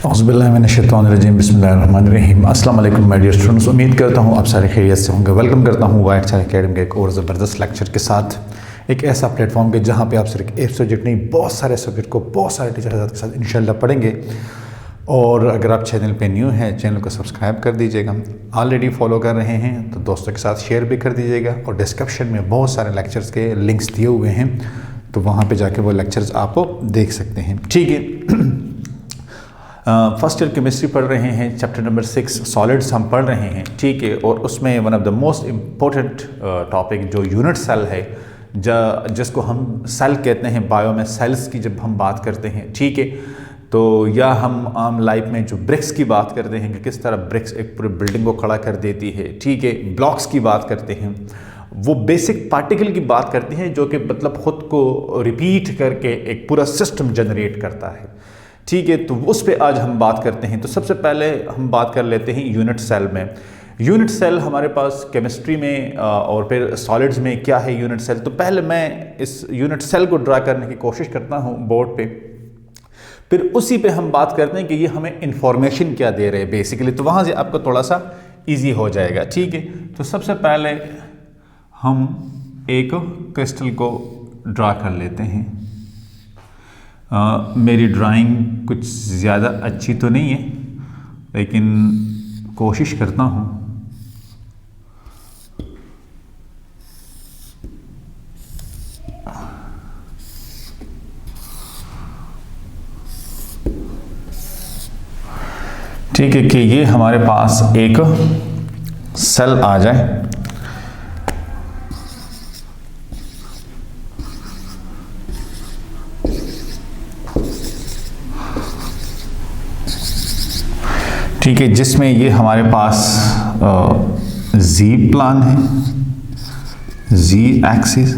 औज़ुबिल्लाहिमिनश्शैतानिर्रजीम बिस्मिल्लाहिर्रहमानिर्रहीम। अस्सलाम वालेकुम माय डियर स्टूडेंट्स, उम्मीद करता हूँ आप सारे खैरियत से होंगे। वेलकम करता हूँ वाइट चाय एकेडमी के एक और ज़बरदस्त लेक्चर के साथ, एक ऐसा प्लेटफॉर्म के जहाँ पे आप सिर्फ एक सब्जेक्ट नहीं, बहुत सारे सब्जेक्ट को बहुत सारे टीचर के साथ इंशाल्लाह पढ़ेंगे। और अगर आप चैनल पे न्यू हैं, चैनल को सब्सक्राइब कर दीजिएगा। ऑलरेडी फॉलो कर रहे हैं तो दोस्तों के साथ शेयर भी कर दीजिएगा। और डिस्क्रिप्शन में बहुत सारे लेक्चर्स के लिंक्स दिए हुए हैं, तो वहाँ पे जाके वो लेक्चर्स आप देख सकते हैं। ठीक है। फर्स्ट ईयर केमिस्ट्री पढ़ रहे हैं, चैप्टर नंबर 6 सॉलिड्स हम पढ़ रहे हैं। ठीक है। और उसमें one of the most important topic जो यूनिट सेल है, जिसको हम सेल कहते हैं, बायो में सेल्स की जब हम बात करते हैं, ठीक है, तो या हम आम लाइफ में जो ब्रिक्स की बात करते हैं कि किस तरह ब्रिक्स एक पूरे बिल्डिंग को खड़ा कर देती है, ठीक है, ब्लॉक्स की बात करते हैं, वो बेसिक पार्टिकल की बात करते हैं जो कि मतलब खुद को रिपीट करके एक पूरा सिस्टम जनरेट करता है। ठीक है। तो उस पर आज हम बात करते हैं। तो सबसे पहले हम बात कर लेते हैं यूनिट सेल में। यूनिट सेल हमारे पास केमिस्ट्री में और फिर सॉलिड्स में क्या है यूनिट सेल। तो पहले मैं इस यूनिट सेल को ड्रा करने की कोशिश करता हूँ बोर्ड पे, फिर उसी पे हम बात करते हैं कि ये हमें इंफॉर्मेशन क्या दे रहे हैं बेसिकली। तो वहाँ से आपको थोड़ा सा ईजी हो जाएगा। ठीक है। तो सबसे पहले हम एक क्रिस्टल को ड्रा कर लेते हैं। मेरी ड्राइंग कुछ ज़्यादा अच्छी तो नहीं है, लेकिन कोशिश करता हूँ। ठीक है कि ये हमारे पास एक सेल आ जाए। ठीक है, जिसमें ये हमारे पास जी प्लान है, जी एक्सिस,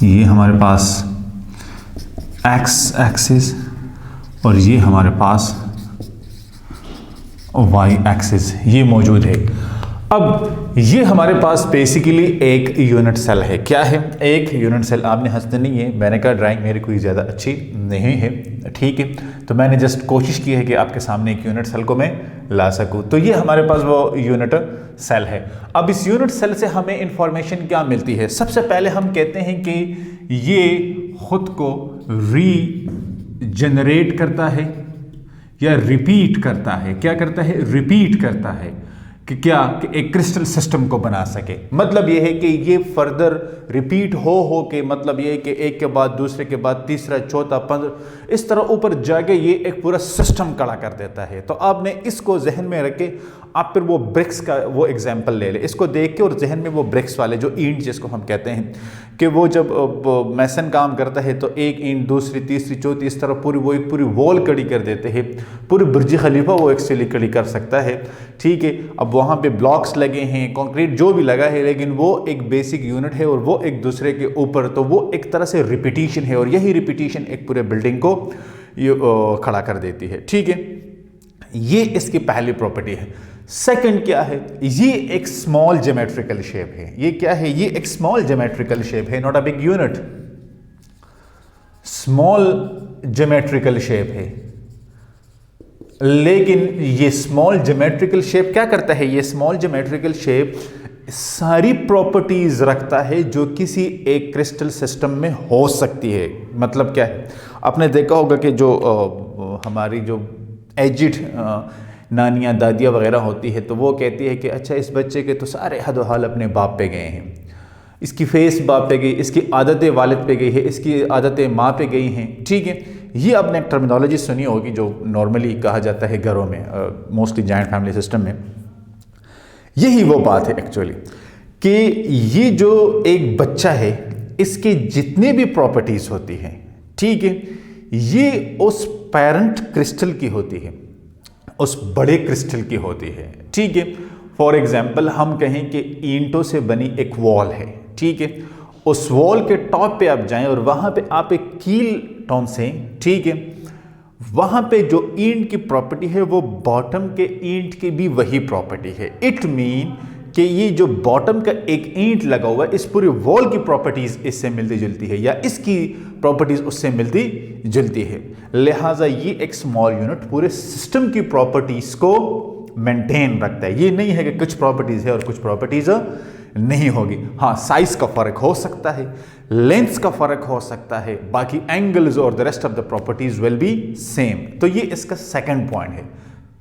ये हमारे पास एक्स एक्सिस, और ये हमारे पास वाई एक्सिस ये मौजूद है। अब ये हमारे पास बेसिकली एक यूनिट सेल है। क्या है? एक यूनिट सेल। आपने हंसते नहीं है, मैंने कहा ड्राइंग मेरी कोई ज़्यादा अच्छी नहीं है। ठीक है। तो मैंने जस्ट कोशिश की है कि आपके सामने एक यूनिट सेल को मैं ला सकूं। तो ये हमारे पास वो यूनिट सेल है। अब इस यूनिट सेल से हमें इंफॉर्मेशन क्या मिलती है? सबसे पहले हम कहते हैं कि ये खुद को रीजनरेट करता है या रिपीट करता है। क्या करता है? रिपीट करता है। कि क्या कि एक क्रिस्टल सिस्टम को बना सके। मतलब ये है कि ये फर्दर रिपीट हो के, मतलब ये है कि एक के बाद दूसरे के बाद तीसरा, चौथा, 15, इस तरह ऊपर जाके ये एक पूरा सिस्टम खड़ा कर देता है। तो आपने इसको जहन में रख के आप फिर वो ब्रिक्स का वो एग्जाम्पल ले ले, इसको देख के, और जहन में वो ब्रिक्स वाले जो ईंट जिसको हम कहते हैं कि वो जब मैसन काम करता है तो एक ईंट, दूसरी, तीसरी, चौथी, इस तरह पूरी वो एक पूरी वॉल खड़ी कर देते हैं। पूरी बुर्ज खलीफा वो एक से खड़ी कर सकता है। ठीक है। अब वहाँ पे ब्लॉक्स लगे हैं, कंक्रीट जो भी लगा है, लेकिन वो एक बेसिक यूनिट है और वो एक दूसरे के ऊपर, तो वो एक तरह से रिपीटिशन है, और यही रिपीटिशन एक पूरे बिल्डिंग को खड़ा कर देती है। ठीक है। ये इसकी पहली प्रॉपर्टी है। सेकंड क्या है? ये एक स्मॉल ज्योमेट्रिकल शेप है। ये क्या है? ये एक स्मॉल ज्योमेट्रिकल शेप है, not a big unit, small geometrical shape है। लेकिन ये स्मॉल ज्योमेट्रिकल शेप क्या करता है? ये स्मॉल ज्योमेट्रिकल शेप सारी प्रॉपर्टीज रखता है जो किसी एक क्रिस्टल सिस्टम में हो सकती है। मतलब क्या है? आपने देखा होगा कि जो हमारी जो एजिड नानियाँ, दादियाँ वगैरह होती है, तो वो कहती है कि अच्छा, इस बच्चे के तो सारे हद हाल अपने बाप पे गए हैं, इसकी फेस बाप पे गई, इसकी आदतें वालिद पे गई है, इसकी आदतें माँ पे गई हैं। ठीक है। ये आपने एक टर्मिनोलॉजी सुनी होगी जो नॉर्मली कहा जाता है घरों में, मोस्टली जॉइंट फैमिली सिस्टम में। यही वो बात है एक्चुअली कि ये जो एक बच्चा है, इसके जितने भी प्रॉपर्टीज होती हैं, ठीक है, ये उस पेरेंट क्रिस्टल की होती है, उस बड़े क्रिस्टल की होती है। ठीक है। फॉर एग्जाम्पल हम कहें कि ईंटों से बनी एक वॉल है। ठीक है। उस वॉल के टॉप पे आप जाएं और वहां पे आप एक कील टॉन से, ठीक है, वहां पे जो ईंट की प्रॉपर्टी है वो बॉटम के ईंट की भी वही प्रॉपर्टी है। इट मीन कि ये जो बॉटम का एक ईंट लगा हुआ है, इस पूरी वॉल की प्रॉपर्टीज इससे मिलती जुलती है या इसकी प्रॉपर्टीज उससे मिलती जुलती है। लिहाजा ये एक स्मॉल यूनिट पूरे सिस्टम की प्रॉपर्टीज को मेंटेन रखता है। ये नहीं है कि कुछ प्रॉपर्टीज है और कुछ प्रॉपर्टीज नहीं होगी। हाँ, साइज का फर्क हो सकता है, लेंथ का फर्क हो सकता है, बाकी एंगल्स और the rest of the properties will be same. तो ये इसका सेकंड पॉइंट है।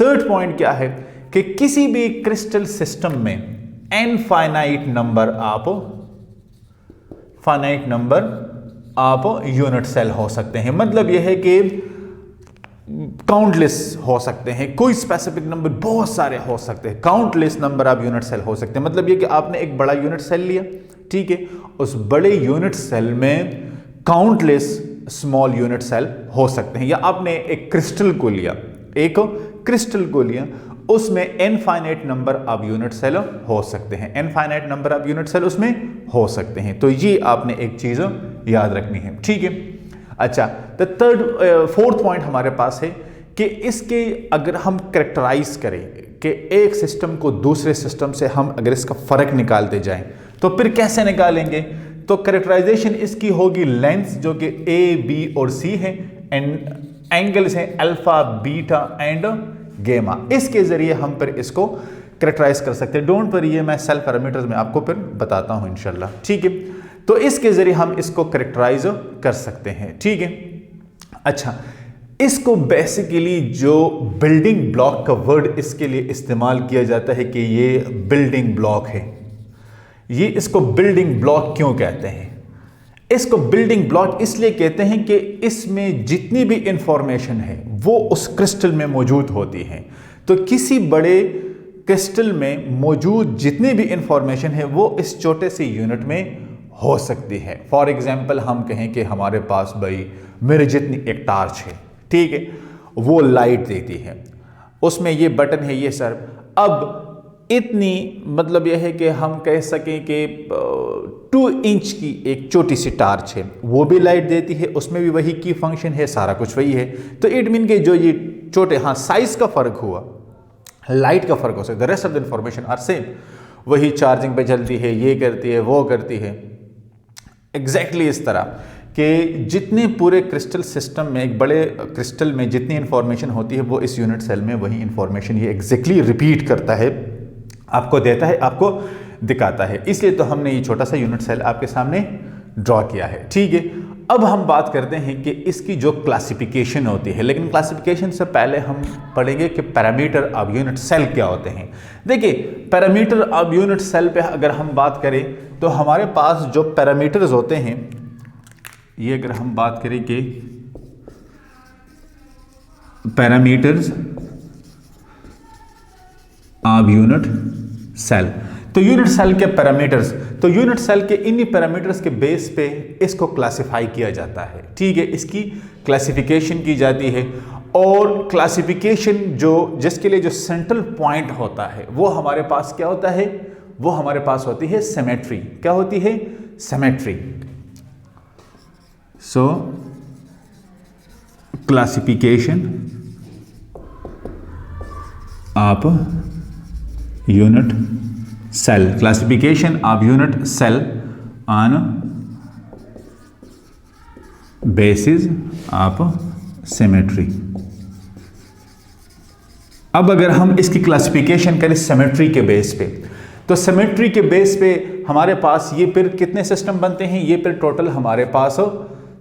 थर्ड पॉइंट क्या है कि किसी भी क्रिस्टल सिस्टम में इनफाइनाइट नंबर आप यूनिट सेल हो सकते हैं। मतलब यह है कि काउंटलेस हो सकते हैं, कोई स्पेसिफिक नंबर बहुत सारे हो सकते हैं, काउंटलेस नंबर आप यूनिट सेल हो सकते हैं। मतलब ये कि आपने एक बड़ा यूनिट सेल लिया, ठीक है, उस बड़े यूनिट सेल में काउंटलेस स्मॉल यूनिट सेल हो सकते हैं। या आपने एक क्रिस्टल को लिया, उसमें infinite number of unit cell हो सकते हैं, infinite number of unit cell उसमें हो सकते हैं। तो ये आपने एक चीज याद रखनी है, ठीक है। अच्छा, फोर्थ पॉइंट हमारे पास है कि इसके अगर हम कैरेक्टराइज करें कि एक सिस्टम को दूसरे सिस्टम से हम अगर इसका फर्क निकालते जाएं तो फिर कैसे निकालेंगे? तो कैरेक्टराइजेशन इसकी होगी लेंस, जो कि ए, बी और सी है, एंड एंगल्स हैं अल्फा, बीटा एंड गेमा। इसके जरिए हम फिर इसको कैरेक्टराइज कर सकते हैं। डोंट वरी, ये मैं सेल पैरामीटर्स में आपको फिर बताता हूं इंशाल्लाह, ठीक है। तो इसके जरिए हम इसको कैरेक्टराइज कर सकते हैं, ठीक है। अच्छा, इसको बेसिकली जो बिल्डिंग ब्लॉक का वर्ड इसके लिए इस्तेमाल किया जाता है कि ये बिल्डिंग ब्लॉक है। ये इसको बिल्डिंग ब्लॉक क्यों कहते हैं? इसको बिल्डिंग ब्लॉक इसलिए कहते हैं कि इसमें जितनी भी इंफॉर्मेशन है वो उस क्रिस्टल में मौजूद होती है। तो किसी बड़े क्रिस्टल में मौजूद जितनी भी इंफॉर्मेशन है वो इस छोटे से यूनिट में हो सकती है। फॉर एग्जाम्पल हम कहें कि हमारे पास भाई मेरे जितनी एक टार्च है, ठीक है, वो लाइट देती है, उसमें ये बटन है, ये सर, अब इतनी, मतलब यह है कि हम कह सकें कि 2 इंच की एक छोटी सी टार्च है, वो भी लाइट देती है, उसमें भी वही की फंक्शन है, सारा कुछ वही है। तो इट मीन के जो ये छोटे, हाँ, साइज का फर्क हुआ, लाइट का फर्क हो सकता है, the rest of the information are same. वही चार्जिंग पे चलती है, ये करती है, वो करती है, एग्जैक्टली इस तरह कि जितने पूरे क्रिस्टल सिस्टम में, एक बड़े क्रिस्टल में जितनी इंफॉर्मेशन होती है वो इस यूनिट सेल में वही इंफॉर्मेशन ये एग्जैक्टली रिपीट करता है, आपको देता है, आपको दिखाता है। इसलिए तो हमने ये छोटा सा यूनिट सेल आपके सामने ड्रॉ किया है, ठीक है। अब हम बात करते हैं कि इसकी जो क्लासिफिकेशन होती है, लेकिन क्लासिफिकेशन से पहले हम पढ़ेंगे कि पैरामीटर ऑफ यूनिट सेल क्या होते हैं। देखिए, पैरामीटर ऑफ यूनिट सेल पे अगर हम बात करें तो हमारे पास जो पैरामीटर्स होते हैं, ये अगर हम बात करें कि पैरामीटर्स ऑफ यूनिट सेल, तो यूनिट सेल के पैरामीटर्स, तो यूनिट सेल के इन्हीं पैरामीटर्स के बेस पे इसको क्लासिफाई किया जाता है, ठीक है, इसकी क्लासिफिकेशन की जाती है। और क्लासिफिकेशन जिसके लिए जो सेंट्रल पॉइंट होता है वो हमारे पास क्या होता है? वो हमारे पास होती है सिमेट्री। क्या होती है? Symmetry. So classification of unit cell, classification of unit cell on basis of symmetry. अब अगर हम इसकी क्लासिफिकेशन करें सिमेट्री के बेस पे, तो सिमेट्री के बेस पे हमारे पास ये फिर कितने सिस्टम बनते हैं? ये फिर टोटल हमारे पास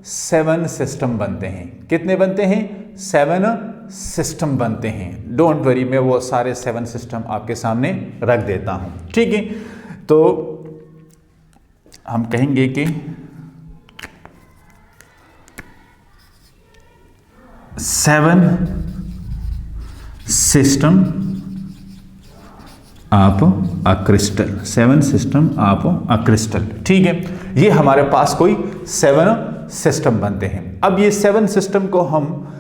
7 सिस्टम बनते हैं। कितने बनते हैं? 7 सिस्टम बनते हैं। डोंट वरी, मैं वो सारे 7 सिस्टम आपके सामने रख देता हूं, ठीक है। तो हम कहेंगे कि 7 system of a crystal, 7 system of a crystal, ठीक है। ये हमारे पास कोई 7 सिस्टम बनते हैं। अब ये 7 सिस्टम को हम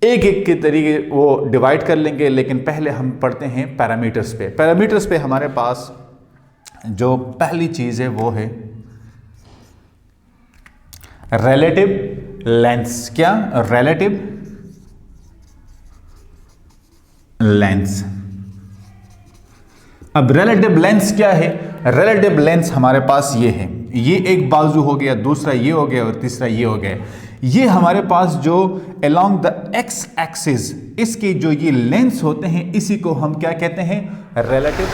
एक एक के तरीके वो डिवाइड कर लेंगे, लेकिन पहले हम पढ़ते हैं पैरामीटर्स पे। पैरामीटर्स पे हमारे पास जो पहली चीज है वो है रिलेटिव लेंस। क्या? Relative lens. अब रिलेटिव लेंस क्या है? रिलेटिव लेंस हमारे पास ये है, ये एक बाजू हो गया, दूसरा ये हो गया और तीसरा ये हो गया। ये हमारे पास जो अलोंग द एक्स एक्सिस इसके जो ये लेंस होते हैं इसी को हम क्या कहते हैं? रिलेटिव।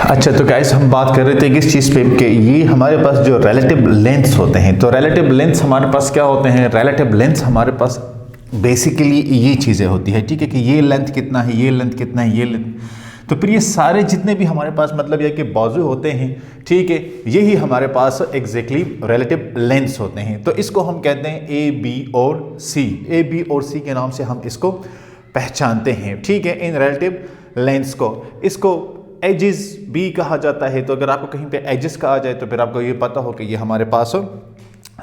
अच्छा, तो गाइस हम बात कर रहे थे किस चीज़ पे कि ये हमारे पास जो रिलेटिव लेंस होते हैं, तो रिलेटिव लेंस हमारे पास क्या होते हैं? रिलेटिव लेंस हमारे पास बेसिकली ये चीज़ें होती है, ठीक है, कि ये लेंथ कितना है, ये लेंथ कितना है, ये लेंथ। तो फिर ये सारे जितने भी हमारे पास मतलब ये कि बाजू होते हैं, ठीक है, यही हमारे पास एग्जैक्टली रिलेटिव लेंस होते हैं। तो इसको हम कहते हैं ए बी और सी। ए बी और सी के नाम से हम इसको पहचानते हैं, ठीक है, इन रिलेटिव लेंस को। इसको एजेस भी कहा जाता है। तो अगर आपको कहीं पे एजेस कहा जाए तो फिर आपको ये पता हो कि ये हमारे पास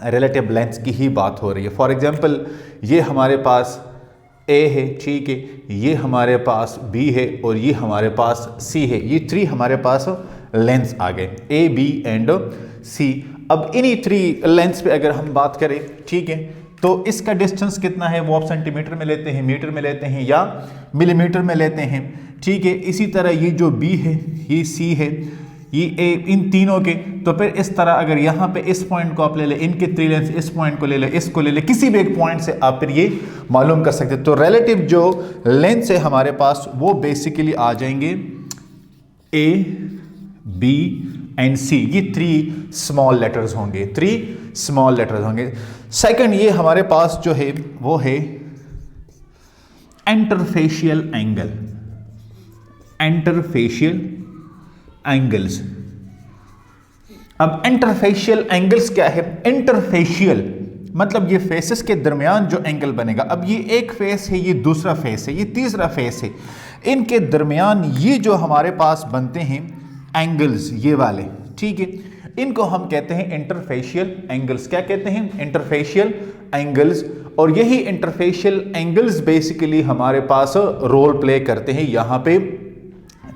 रिलेटिव लेंस की ही बात हो रही है। फॉर एग्जांपल ये हमारे पास ए है, ठीक है, ये हमारे पास बी है और ये हमारे पास सी है। ये थ्री हमारे पास लेंस आ गए, ए बी एंड सी। अब इन्हीं थ्री लेंस पे अगर हम बात करें, ठीक है, तो इसका डिस्टेंस कितना है वो आप सेंटीमीटर में लेते हैं, मीटर में लेते हैं या मिलीमीटर में लेते हैं, ठीक है। इसी तरह ये जो बी है, ये सी है, ये ए, इन तीनों के। तो फिर इस तरह अगर यहाँ पे इस पॉइंट को आप ले ले, इनके थ्री लेंस, इस पॉइंट को ले ले, इसको ले ले, किसी भी एक पॉइंट से आप फिर ये मालूम कर सकते हैं। तो रिलेटिव जो लेंस है हमारे पास वो बेसिकली आ जाएंगे ए बी एंड सी। ये थ्री स्मॉल लेटर्स होंगे, थ्री स्मॉल लेटर्स होंगे। सेकंड ये हमारे पास जो है वो है इंटरफेशियल एंगल, इंटरफेशियल एंगल्स। अब इंटरफेशियल एंगल्स क्या है? इंटरफेशियल मतलब ये फेसेस के दरमियान जो एंगल बनेगा। अब ये एक फेस है, ये दूसरा फेस है, ये तीसरा फेस है, इनके दरमियान ये जो हमारे पास बनते हैं एंगल्स, ये वाले, ठीक है, इनको हम कहते हैं इंटरफेशियल एंगल्स। क्या कहते हैं? Interfacial angles. और यही इंटरफेशियल एंगल्स बेसिकली हमारे पास रोल प्ले करते हैं यहाँ पे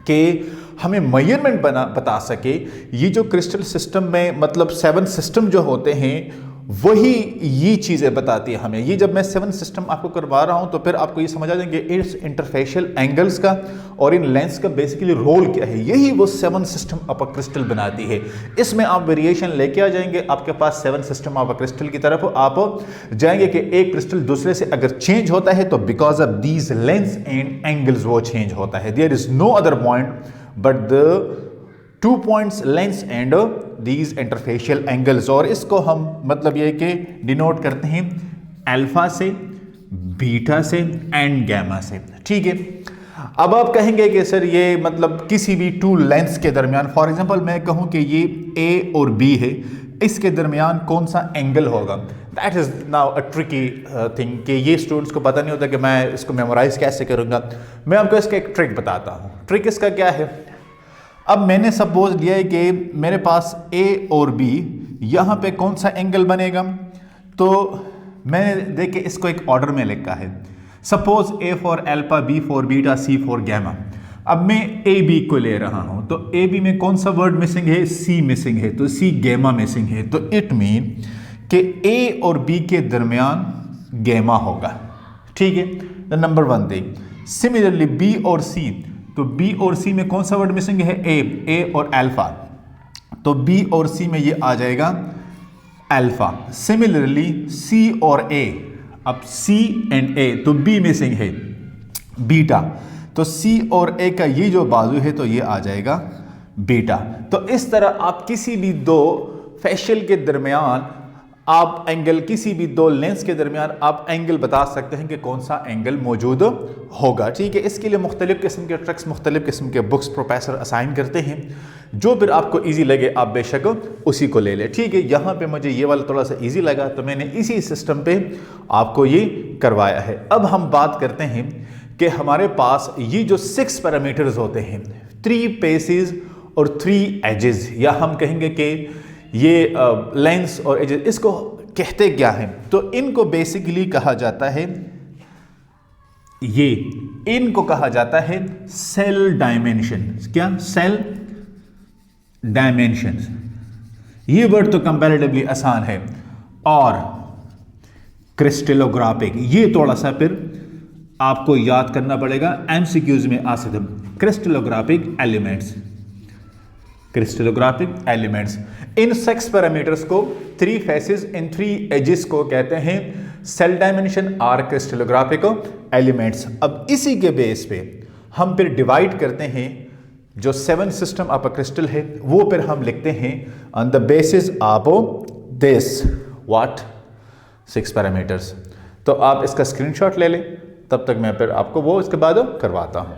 कि हमें मेजरमेंट बता सके। ये जो क्रिस्टल सिस्टम में मतलब 7 सिस्टम जो होते हैं वही ये चीज़ें बताती है हमें। ये जब मैं 7 सिस्टम आपको करवा रहा हूँ तो फिर आपको ये समझ आ जाएंगे इस इंटरफेशियल एंगल्स का और इन लेंस का बेसिकली रोल क्या है। यही वो 7 सिस्टम ऑफ अ क्रिस्टल बनाती है। इसमें आप वेरिएशन लेके आ जाएंगे, आपके पास 7 सिस्टम ऑफ अ क्रिस्टल की तरफ आप जाएंगे कि एक क्रिस्टल दूसरे से अगर चेंज होता है तो because of these lengths and angles वो चेंज होता है। There is no other point but the 2 points lengths and these interfacial angles. और इसको हम मतलब ये कि डिनोट करते हैं अल्फा से, बीटा से एंड गैमा से, ठीक है। अब आप कहेंगे कि सर ये मतलब किसी भी 2 लेंस के दरमियान, फॉर एग्जांपल मैं कहूं कि ये ए और बी है, इसके दरमियान कौन सा एंगल होगा? That is now a tricky thing कि ये स्टूडेंट्स को पता नहीं होता कि मैं इसको मेमोराइज कैसे करूंगा। मैं आपको इसका एक ट्रिक बताता हूं। ट्रिक इसका क्या है? अब मैंने सपोज लिया है कि मेरे पास ए और बी, यहाँ पे कौन सा एंगल बनेगा, तो मैंने देखिए इसको एक ऑर्डर में लिखा है। Suppose A for alpha, B for beta, C for gamma. अब मैं ए बी को ले रहा हूं तो ए बी में कौन सा वर्ड मिसिंग है? सी मिसिंग है, तो सी गैमा मिसिंग है। तो इट मीन कि ए और बी के दरमियान गैमा होगा, ठीक है। Number 1 thing. सिमिलरली बी और सी, तो बी और सी में कौन सा वर्ड मिसिंग है? ए और अल्फा, तो बी और सी में ये आ जाएगा अल्फा। सिमिलरली सी और ए, अब सी एंड ए, तो बी मिसिंग है बीटा, तो सी और ए का ये जो बाजू है तो ये आ जाएगा बीटा। तो इस तरह आप किसी भी 2 फेशियल के दरमियान आप एंगल, किसी भी 2 लेंस के दरमियान आप एंगल बता सकते हैं कि कौन सा एंगल मौजूद होगा, ठीक है। इसके लिए मुख्तलिफ किस्म के ट्रिक्स, मुख्तलिफ किस्म के बुक्स प्रोफेसर असाइन करते हैं। जो फिर आपको इजी लगे आप बेशक उसी को ले लें, ठीक है। यहाँ पे मुझे ये वाला थोड़ा सा इजी लगा तो मैंने इसी सिस्टम पे आपको ये करवाया है। अब हम बात करते हैं कि हमारे पास ये जो 6 पैरामीटर्स होते हैं, 3 फेसेस और 3 एजेस, या हम कहेंगे कि ये लेंस और एजेस, इसको कहते क्या हैं? तो इनको बेसिकली कहा जाता है, ये इनको कहा जाता है सेल डायमेंशन। क्या? Cell dimension. ये वर्ड तो कंपैरेटिवली आसान है। और क्रिस्टलोग्राफिक, ये थोड़ा सा फिर आपको याद करना पड़ेगा, एमसीक्यूज में आ सकते। Crystallographic elements, crystallographic elements. इन 6 पैरामीटर्स को 3 फेसेस इन 3 एजेस को कहते हैं cell dimension or crystallographic elements. अब इसी के बेस पे हम फिर डिवाइड करते हैं जो 7 सिस्टम ऑफ अ क्रिस्टल है, वो फिर हम लिखते हैं on the basis of this what 6 parameters. तो आप इसका स्क्रीनशॉट ले लें, तब तक मैं फिर आपको वो इसके बाद करवाता हूँ।